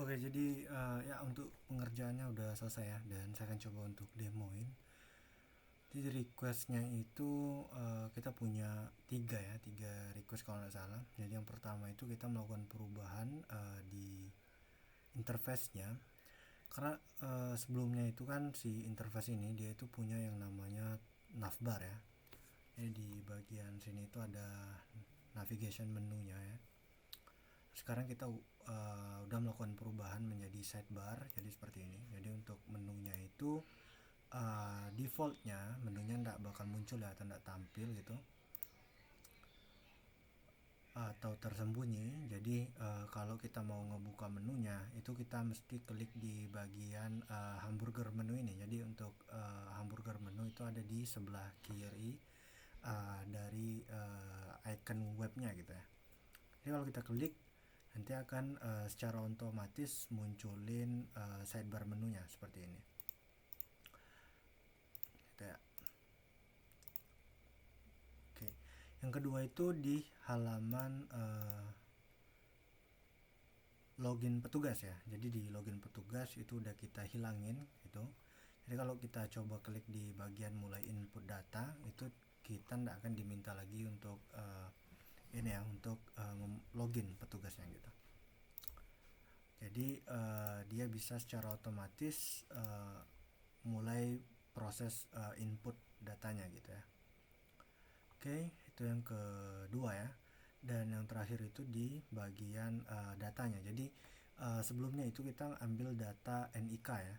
Oke, jadi ya untuk pengerjaannya udah selesai ya, dan saya akan coba untuk demoin. Jadi requestnya itu kita punya tiga request kalau nggak salah. Jadi yang pertama itu kita melakukan perubahan di interface-nya, karena sebelumnya itu kan si interface ini dia itu punya yang namanya navbar ya. Jadi di bagian sini itu ada navigation menunya ya. Sekarang kita udah melakukan perubahan menjadi sidebar, jadi seperti ini. Jadi untuk menunya itu defaultnya menunya nggak bakal muncul ya, atau nggak tampil gitu, atau tersembunyi. Jadi kalau kita mau ngebuka menunya itu kita mesti klik di bagian hamburger menu ini. Jadi untuk hamburger menu itu ada di sebelah kiri dari icon webnya gitu ya. Jadi kalau kita klik nanti akan secara otomatis munculin sidebar menunya seperti ini gitu ya. Oke, yang kedua itu di halaman login petugas ya. Jadi di login petugas itu udah kita hilangin gitu. Jadi kalau kita coba klik di bagian mulai input data itu kita nggak akan diminta lagi untuk ini ya, untuk login petugasnya gitu. Jadi dia bisa secara otomatis mulai proses input datanya gitu ya. Oke, itu yang kedua ya. Dan yang terakhir itu di bagian datanya. Jadi sebelumnya itu kita ambil data NIK ya.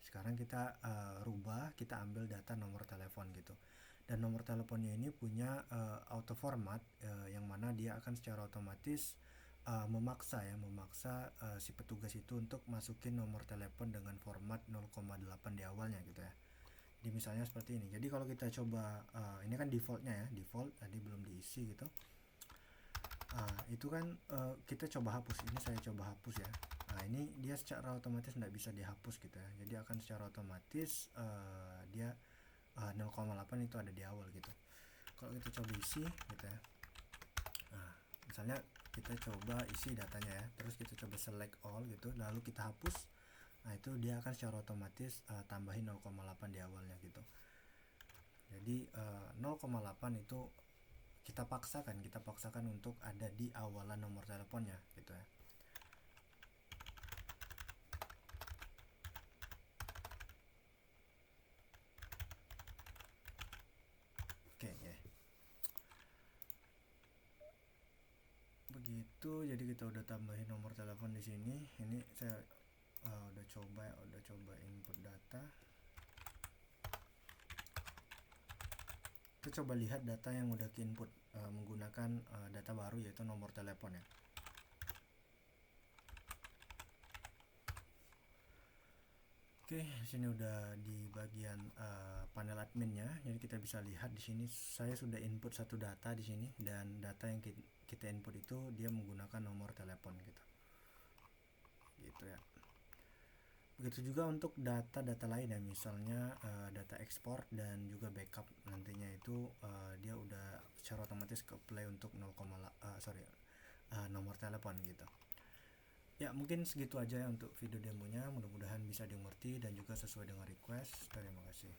Sekarang kita rubah, kita ambil data nomor telepon gitu. Dan nomor teleponnya ini punya auto format yang mana dia akan secara otomatis memaksa si petugas itu untuk masukin nomor telepon dengan format 0,8 di awalnya gitu ya. Jadi misalnya seperti ini. Jadi kalau kita coba ini kan defaultnya ya, default tadi belum diisi gitu. Itu kan kita coba hapus. Ini saya coba hapus ya. Nah ini dia secara otomatis tidak bisa dihapus gitu ya. Jadi akan secara otomatis dia 0,8 itu ada di awal gitu. Kalau kita coba isi gitu ya. Nah misalnya kita coba isi datanya ya, terus kita coba select all gitu, lalu kita hapus. Nah itu dia akan secara otomatis tambahin 0,8 di awalnya gitu. Jadi 0,8 itu kita paksakan untuk ada di awalan nomor teleponnya gitu ya. Oke ya. Begitu, jadi kita udah tambahin nomor telepon di sini. Ini saya udah coba input data. Kita coba lihat data yang udah ke input menggunakan data baru yaitu nomor telepon ya. Oke, sini udah di bagian panel adminnya. Jadi kita bisa lihat di sini saya sudah input satu data di sini, dan data yang kita input itu dia menggunakan nomor telepon gitu. Gitu ya. Begitu juga untuk data-data lain ya, misalnya data ekspor dan juga backup nantinya itu dia udah secara otomatis ke play untuk nomor telepon gitu. Ya mungkin segitu aja ya untuk video demonya, mudah-mudahan bisa dimengerti dan juga sesuai dengan request. Terima kasih.